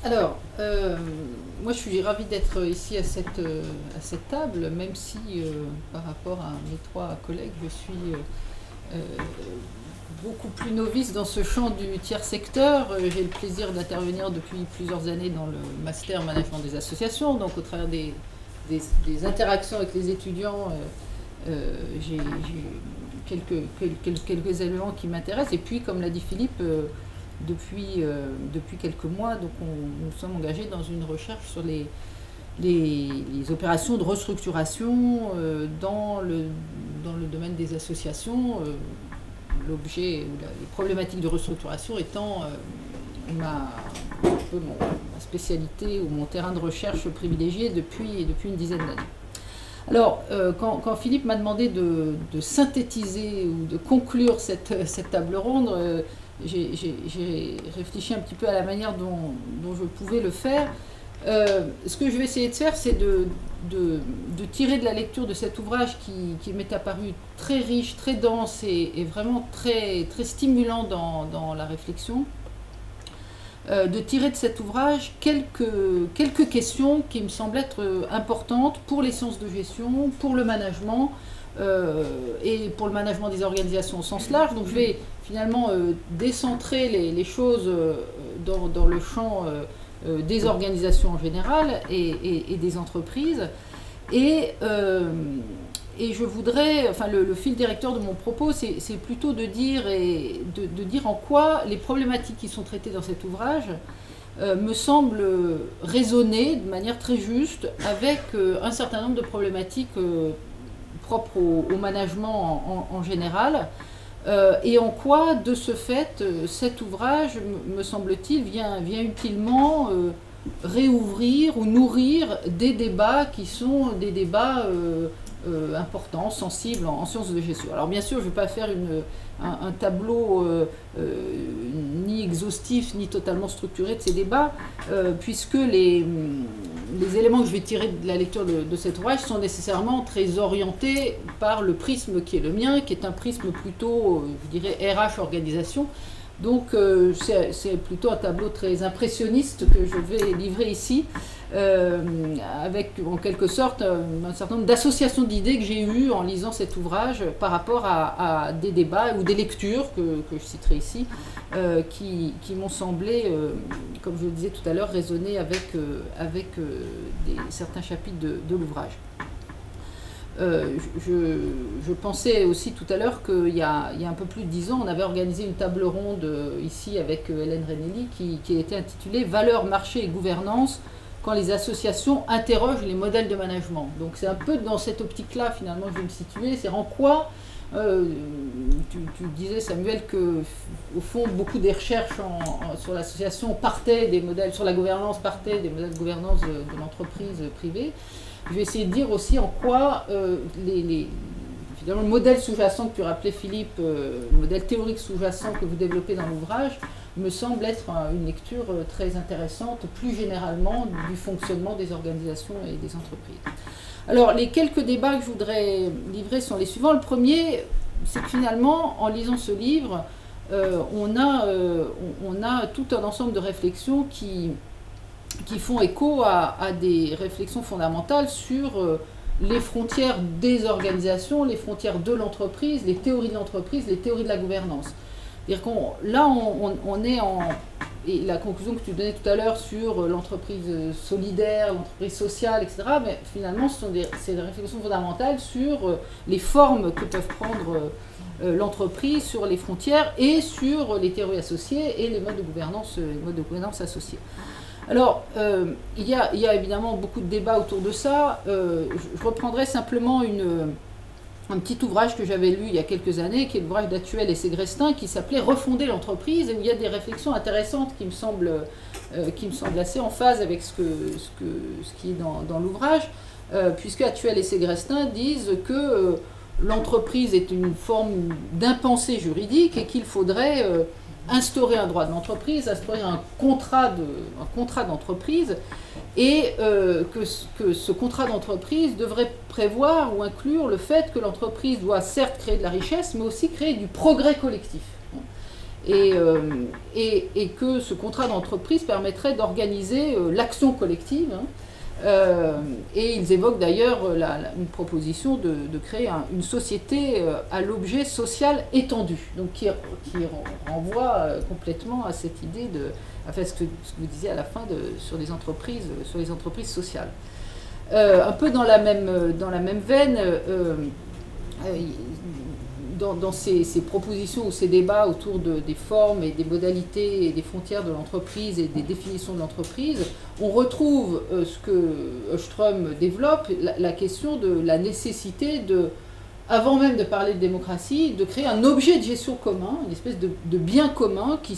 Alors, moi je suis ravie d'être ici à cette table, même si par rapport à mes trois collègues, je suis beaucoup plus novice dans ce champ du tiers secteur. J'ai le plaisir d'intervenir depuis plusieurs années dans le master management des associations, donc au travers des interactions avec les étudiants, j'ai quelques éléments qui m'intéressent. Et puis, comme l'a dit Philippe, depuis quelques mois, donc nous sommes engagés dans une recherche sur les opérations de restructuration dans le domaine des associations, l'objet ou les problématiques de restructuration étant ma spécialité ou mon terrain de recherche privilégié depuis une dizaine d'années. Alors, quand Philippe m'a demandé de synthétiser ou de conclure cette table ronde, j'ai réfléchi un petit peu à la manière dont je pouvais le faire. Ce que je vais essayer de faire, c'est de tirer de la lecture de cet ouvrage qui m'est apparu très riche, très dense et vraiment très, très stimulant dans la réflexion, de tirer de cet ouvrage quelques questions qui me semblent être importantes pour les sciences de gestion, pour le management et pour le management des organisations au sens large. Donc je vais finalement décentrer les choses dans le champ des organisations en général et des entreprises. Et je voudrais, enfin le fil directeur de mon propos, c'est plutôt de dire en quoi les problématiques qui sont traitées dans cet ouvrage me semblent résonner de manière très juste avec un certain nombre de problématiques propres au management en général. Et en quoi, de ce fait, cet ouvrage, me semble-t-il, vient utilement réouvrir ou nourrir des débats qui sont des débats importants, sensibles en sciences de gestion. Alors bien sûr, je ne vais pas faire un tableau ni exhaustif ni totalement structuré de ces débats, puisque les éléments que je vais tirer de la lecture de cet ouvrage sont nécessairement très orientés par le prisme qui est le mien, qui est un prisme plutôt, je dirais, RH organisation. Donc c'est plutôt un tableau très impressionniste que je vais livrer ici, avec en quelque sorte un certain nombre d'associations d'idées que j'ai eues en lisant cet ouvrage par rapport à des débats ou des lectures que je citerai ici, qui m'ont semblé, comme je le disais tout à l'heure, résonner avec certains chapitres de l'ouvrage. Je pensais aussi tout à l'heure qu'il y a un peu plus de 10 ans, on avait organisé une table ronde ici avec Hélène Renelli qui était intitulée « Valeurs, marché et gouvernance quand les associations interrogent les modèles de management ». Donc c'est un peu dans cette optique-là finalement que je vais me situer, c'est en quoi, tu disais Samuel que au fond beaucoup des recherches sur l'association partaient des modèles, sur la gouvernance partaient des modèles de gouvernance de l'entreprise privée. Je vais essayer de dire aussi en quoi finalement, le modèle sous-jacent que tu rappelais Philippe, le modèle théorique sous-jacent que vous développez dans l'ouvrage, me semble être une lecture très intéressante, plus généralement, du fonctionnement des organisations et des entreprises. Alors, les quelques débats que je voudrais livrer sont les suivants. Le premier, c'est que finalement, en lisant ce livre, on a tout un ensemble de réflexions qui font écho à des réflexions fondamentales sur les frontières des organisations, les frontières de l'entreprise, les théories de l'entreprise, les théories de la gouvernance. C'est-à-dire là, on est en... Et la conclusion que tu donnais tout à l'heure sur l'entreprise solidaire, l'entreprise sociale, etc., mais finalement, c'est des réflexions fondamentales sur les formes que peuvent prendre l'entreprise, sur les frontières et sur les théories associées et les modes de gouvernance associés. Alors, il y a évidemment beaucoup de débats autour de ça. Je reprendrai simplement un petit ouvrage que j'avais lu il y a quelques années, qui est l'ouvrage d'Atuel et Ségrestin, qui s'appelait « Refonder l'entreprise », et où il y a des réflexions intéressantes qui me semblent assez en phase avec ce qui est dans l'ouvrage, puisque Atuel et Ségrestin disent que l'entreprise est une forme d'impensé juridique et qu'il faudrait instaurer un droit de l'entreprise, instaurer un contrat d'entreprise, et que ce contrat d'entreprise devrait prévoir ou inclure le fait que l'entreprise doit certes créer de la richesse, mais aussi créer du progrès collectif. et que ce contrat d'entreprise permettrait d'organiser l'action collective. Et ils évoquent d'ailleurs une proposition de créer une société à l'objet social étendu, donc qui renvoie complètement à cette idée enfin ce que vous disiez à la fin sur les entreprises sociales. Un peu dans la même veine, dans ces propositions ou ces débats autour des formes et des modalités et des frontières de l'entreprise et des définitions de l'entreprise, on retrouve ce que Ostrom développe, la question de la nécessité avant même de parler de démocratie, de créer un objet de gestion commun, une espèce de bien commun qui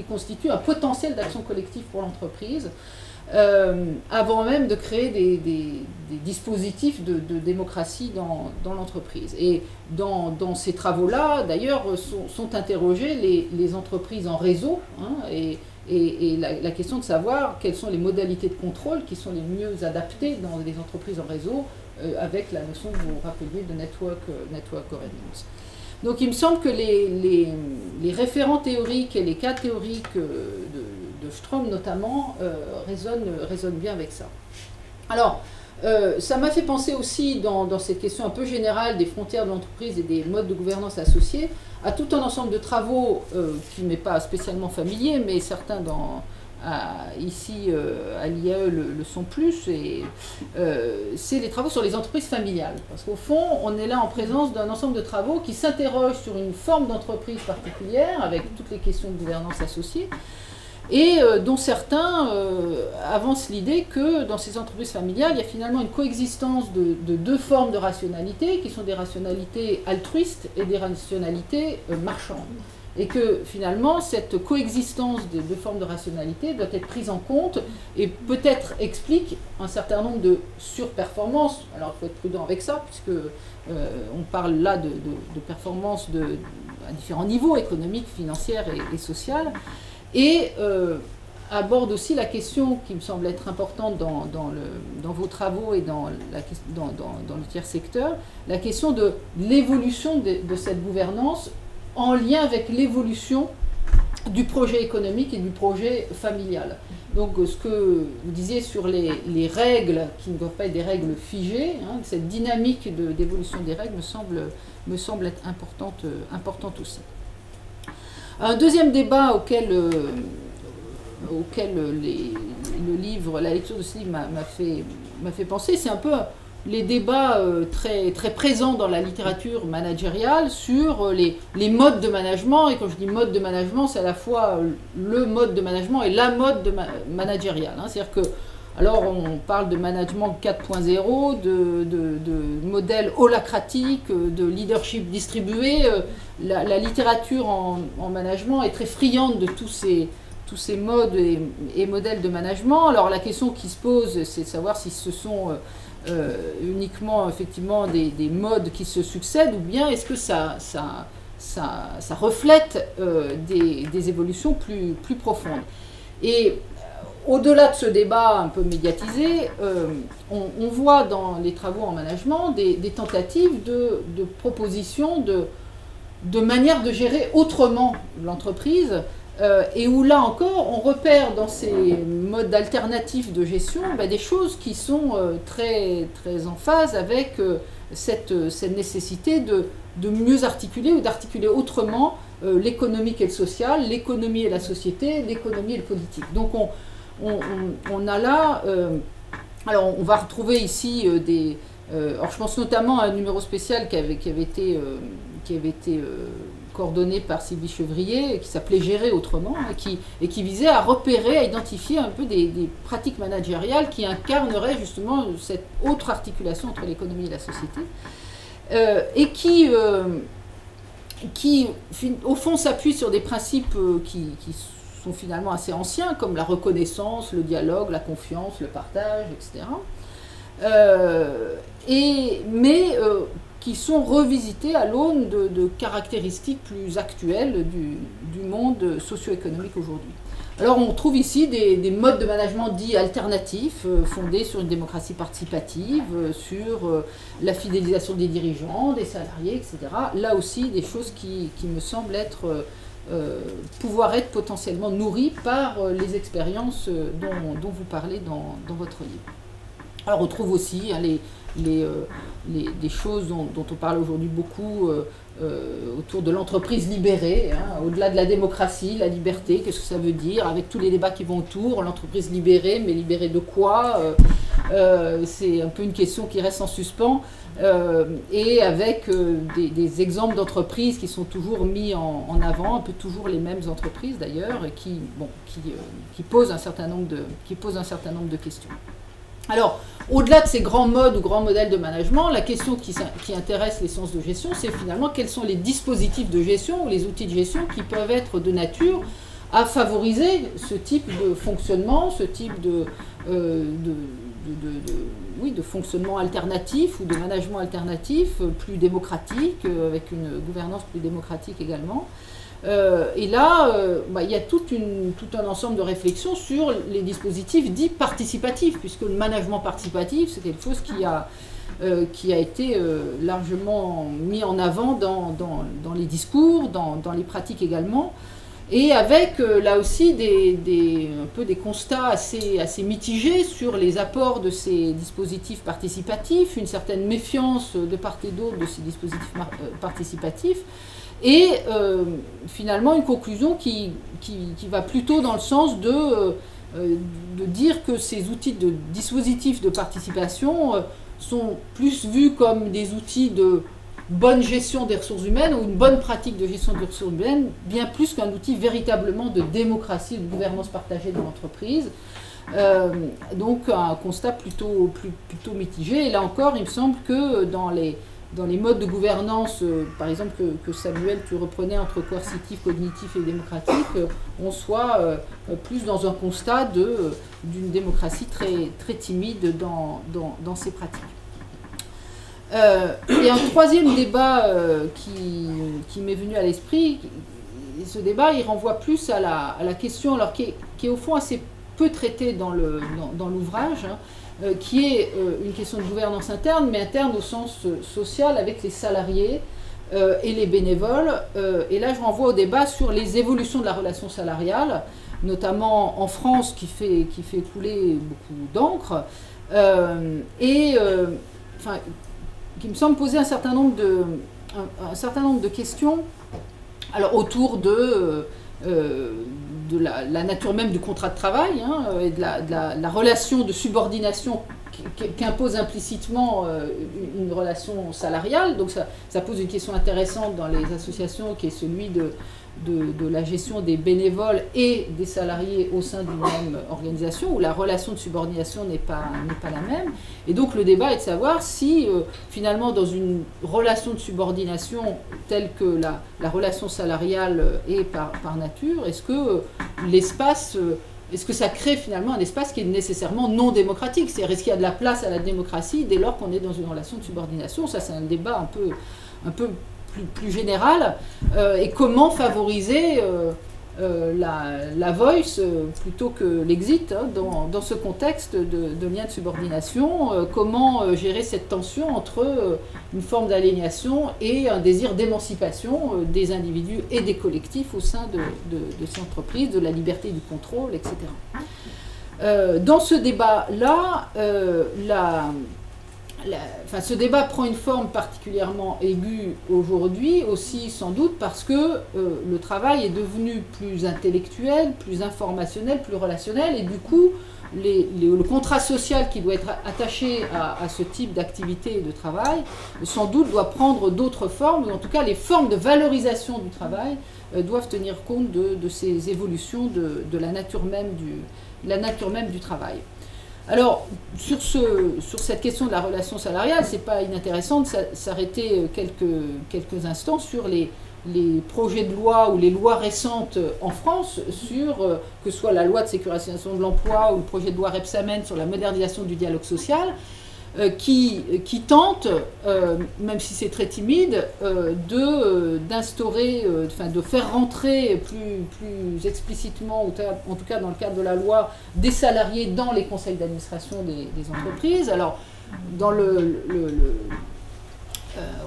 constitue un potentiel d'action collective pour l'entreprise, avant même de créer des dispositifs de démocratie dans l'entreprise. Et dans ces travaux-là, d'ailleurs, sont interrogées les entreprises en réseau, et la question de savoir quelles sont les modalités de contrôle qui sont les mieux adaptées dans les entreprises en réseau, avec la notion que vous rappeliez de network governance. Donc il me semble que les référents théoriques et les cas théoriques de Ostrom notamment résonnent bien avec ça. Alors, ça m'a fait penser aussi dans cette question un peu générale des frontières de l'entreprise et des modes de gouvernance associés à tout un ensemble de travaux qui ne m'est pas spécialement familier, mais certains ici à l'IAE le sont plus, et c'est les travaux sur les entreprises familiales. Parce qu'au fond, on est là en présence d'un ensemble de travaux qui s'interrogent sur une forme d'entreprise particulière, avec toutes les questions de gouvernance associées, et dont certains avancent l'idée que dans ces entreprises familiales, il y a finalement une coexistence de deux formes de rationalité, qui sont des rationalités altruistes et des rationalités marchandes. Et que finalement, cette coexistence de deux formes de rationalité doit être prise en compte et peut-être explique un certain nombre de surperformances. Alors il faut être prudent avec ça, puisque on parle là de performances à différents niveaux, économiques, financières et sociales. Et aborde aussi la question qui me semble être importante dans vos travaux et dans le tiers secteur, la question de l'évolution de cette gouvernance en lien avec l'évolution du projet économique et du projet familial. Donc ce que vous disiez sur les règles, qui ne doivent pas être des règles figées, cette dynamique d'évolution des règles me semble être importante aussi. Un deuxième débat auquel le livre, la lecture de ce livre m'a fait penser, c'est un peu les débats très, très présents dans la littérature managériale sur les modes de management. Et quand je dis mode de management, c'est à la fois le mode de management et la mode managériale. C'est-à-dire que, alors on parle de management 4.0, de modèle holacratique, de leadership distribué. La littérature en management est très friande de tous ces modes et modèles de management. Alors la question qui se pose, c'est de savoir si ce sont uniquement effectivement des modes qui se succèdent, ou bien est-ce que ça reflète des évolutions plus profondes. Et au-delà de ce débat un peu médiatisé, on voit dans les travaux en management des tentatives de propositions de manière de gérer autrement l'entreprise, et où là encore on repère dans ces modes alternatifs de gestion des choses qui sont très, très en phase avec cette nécessité de mieux articuler ou d'articuler autrement l'économique et le social, l'économie et la société, l'économie et le politique. Donc on a là, alors on va retrouver ici alors je pense notamment à un numéro spécial qui avait été coordonné par Sylvie Chevrier, qui s'appelait Gérer autrement, et qui visait à repérer, à identifier un peu des pratiques managériales qui incarneraient justement cette autre articulation entre l'économie et la société, et qui au fond s'appuient sur des principes qui sont finalement assez anciens, comme la reconnaissance, le dialogue, la confiance, le partage, etc. Mais qui sont revisités à l'aune de caractéristiques plus actuelles du monde socio-économique aujourd'hui. Alors on trouve ici des modes de management dits alternatifs, fondés sur une démocratie participative, sur la fidélisation des dirigeants, des salariés, etc. Là aussi des choses qui me semblent être pouvoir être potentiellement nourris par les expériences dont vous parlez dans votre livre. Alors on trouve aussi hein, des choses dont on parle aujourd'hui beaucoup autour de l'entreprise libérée, hein, au-delà de la démocratie, la liberté, qu'est-ce que ça veut dire, avec tous les débats qui vont autour, l'entreprise libérée, mais libérée de quoi c'est un peu une question qui reste en suspens, et avec des exemples d'entreprises qui sont toujours mis en avant, un peu toujours les mêmes entreprises d'ailleurs, qui posent un certain nombre de questions. Alors, au-delà de ces grands modes ou grands modèles de management, la question qui intéresse les sciences de gestion, c'est finalement quels sont les dispositifs de gestion ou les outils de gestion qui peuvent être de nature à favoriser ce type de fonctionnement, ce type de fonctionnement alternatif ou de management alternatif, plus démocratique, avec une gouvernance plus démocratique également. Et là, il y a tout un ensemble de réflexions sur les dispositifs dits participatifs, puisque le management participatif, c'est quelque chose qui a été largement mis en avant dans les discours, dans les pratiques également, et avec là aussi un peu des constats assez mitigés sur les apports de ces dispositifs participatifs, une certaine méfiance de part et d'autre de ces dispositifs participatifs, et finalement une conclusion qui va plutôt dans le sens de dire que ces outils de dispositifs de participation sont plus vus comme des outils de bonne gestion des ressources humaines ou une bonne pratique de gestion des ressources humaines, bien plus qu'un outil véritablement de démocratie, de gouvernance partagée de l'entreprise. Donc un constat plutôt mitigé. Et là encore, il me semble que dans les modes de gouvernance, par exemple, que Samuel, tu reprenais entre coercitif, cognitif et démocratique, on soit plus dans un constat d'une démocratie très timide dans ses pratiques. Et un troisième débat qui m'est venu à l'esprit, ce débat, il renvoie plus à la question, alors qui est au fond assez peu traitée dans l'ouvrage, hein, qui est une question de gouvernance interne, mais interne au sens social avec les salariés et les bénévoles. Et là, je renvoie au débat sur les évolutions de la relation salariale, notamment en France, qui fait couler beaucoup d'encre, qui me semble poser un certain nombre de questions, alors autour de la nature même du contrat de travail, hein, et de la relation de subordination qu'impose implicitement une relation salariale. Donc ça pose une question intéressante dans les associations, qui est celui de la gestion des bénévoles et des salariés au sein d'une même organisation, où la relation de subordination n'est pas la même. Et donc le débat est de savoir si finalement dans une relation de subordination telle que la relation salariale est par nature, est-ce que ça crée finalement un espace qui est nécessairement non démocratique? C'est-à-dire, est-ce qu'il y a de la place à la démocratie dès lors qu'on est dans une relation de subordination? Ça, c'est un débat un peu plus général. Et comment favoriser la voice plutôt que l'exit, hein, dans ce contexte de lien de subordination? Comment gérer cette tension entre une forme d'aliénation et un désir d'émancipation des individus et des collectifs au sein de ces entreprises, de la liberté du contrôle, etc. Dans ce débat-là, ce débat prend une forme particulièrement aiguë aujourd'hui, aussi sans doute parce que le travail est devenu plus intellectuel, plus informationnel, plus relationnel, et du coup, le contrat social qui doit être attaché à ce type d'activité et de travail, sans doute doit prendre d'autres formes, ou en tout cas les formes de valorisation du travail doivent tenir compte de ces évolutions de la nature même du travail. Alors, sur cette question de la relation salariale, c'est pas inintéressant de s'arrêter quelques instants sur les projets de loi ou les lois récentes en France sur, que ce soit la loi de sécurisation de l'emploi ou le projet de loi Rebsamen sur la modernisation du dialogue social, qui tente, même si c'est très timide, d'instaurer, de faire rentrer plus explicitement, en tout cas dans le cadre de la loi, des salariés dans les conseils d'administration des entreprises. Alors, dans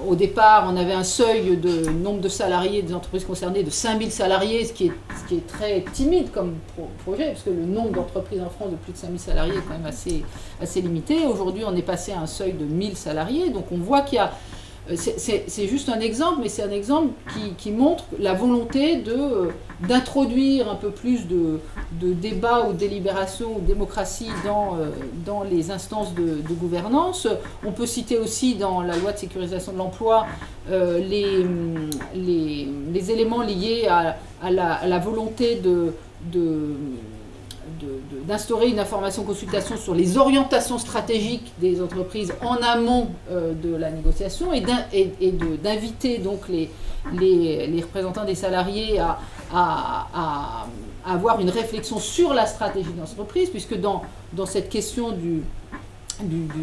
Au départ, on avait un seuil de nombre de salariés des entreprises concernées de 5000 salariés, ce qui est très timide comme projet, parce que le nombre d'entreprises en France de plus de 5000 salariés est quand même assez limité. Aujourd'hui, on est passé à un seuil de 1000 salariés, donc on voit qu'il y a... C'est juste un exemple, mais c'est un exemple qui montre la volonté d'introduire un peu plus de débat ou de délibération ou de démocratie dans les instances de gouvernance. On peut citer aussi dans la loi de sécurisation de l'emploi les éléments liés à la volonté d'instaurer une information-consultation sur les orientations stratégiques des entreprises en amont de la négociation et d'inviter donc les représentants des salariés à avoir une réflexion sur la stratégie de l'entreprise, puisque dans cette question du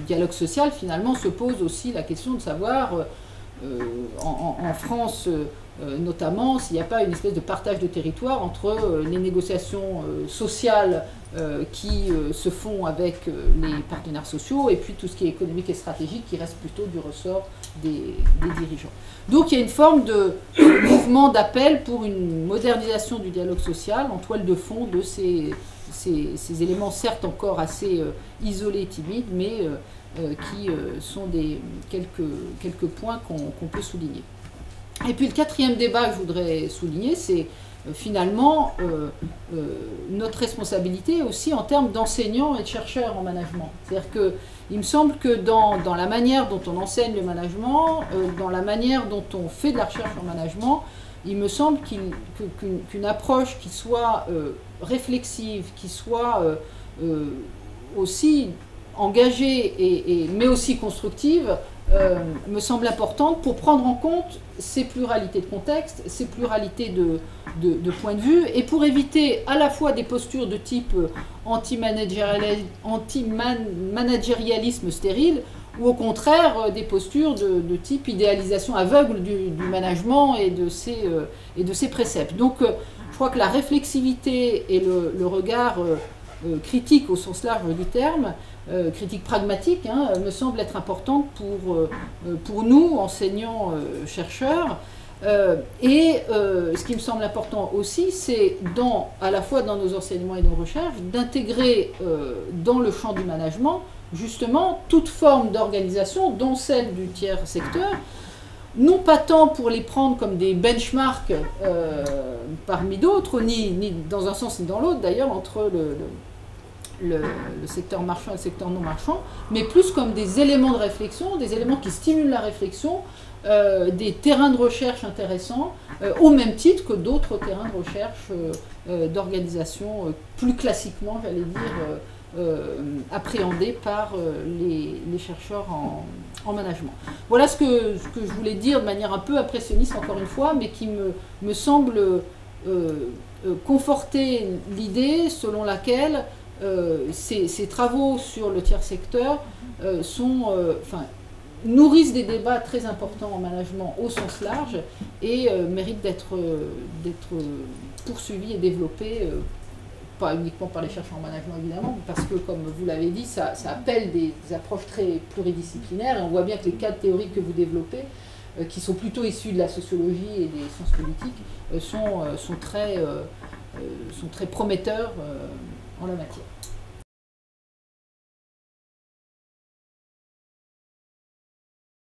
dialogue social, finalement, se pose aussi la question de savoir, en France, notamment s'il n'y a pas une espèce de partage de territoire entre les négociations sociales qui se font avec les partenaires sociaux et puis tout ce qui est économique et stratégique qui reste plutôt du ressort des dirigeants. Donc il y a une forme de mouvement d'appel pour une modernisation du dialogue social en toile de fond de ces éléments certes encore assez isolés et timides, mais qui sont quelques points qu'on peut souligner. Et puis le quatrième débat que je voudrais souligner, c'est finalement notre responsabilité aussi en termes d'enseignants et de chercheurs en management. C'est-à-dire qu'il me semble que dans la manière dont on enseigne le management, dans la manière dont on fait de la recherche en management, il me semble qu'une approche qui soit réflexive, qui soit aussi engagée mais aussi constructive, me semble importante pour prendre en compte ces pluralités de contexte, ces pluralités de points de vue, et pour éviter à la fois des postures de type anti-managérialisme stérile, ou au contraire des postures de type idéalisation aveugle du management et de ses préceptes. Donc je crois que la réflexivité et le regard critique au sens large du terme, critique pragmatique, me semble être importante pour nous, enseignants, chercheurs. Et ce qui me semble important aussi, c'est à la fois dans nos enseignements et nos recherches, d'intégrer dans le champ du management, justement, toute forme d'organisation, dont celle du tiers secteur, non pas tant pour les prendre comme des benchmarks parmi d'autres, ni dans un sens ni dans l'autre d'ailleurs, entre le secteur marchand et le secteur non marchand, mais plus comme des éléments de réflexion, des éléments qui stimulent la réflexion, des terrains de recherche intéressants, au même titre que d'autres terrains de recherche d'organisation plus classiquement, j'allais dire, appréhendés par les chercheurs en management. Voilà ce que je voulais dire de manière un peu impressionniste, encore une fois, mais qui me semble conforter l'idée selon laquelle ces travaux sur le tiers secteur nourrissent des débats très importants en management au sens large et méritent d'être poursuivis et développés, pas uniquement par les chercheurs en management évidemment, parce que comme vous l'avez dit, ça appelle des approches très pluridisciplinaires, et on voit bien que les cadres théoriques que vous développez, qui sont plutôt issus de la sociologie et des sciences politiques, sont très prometteurs en la matière.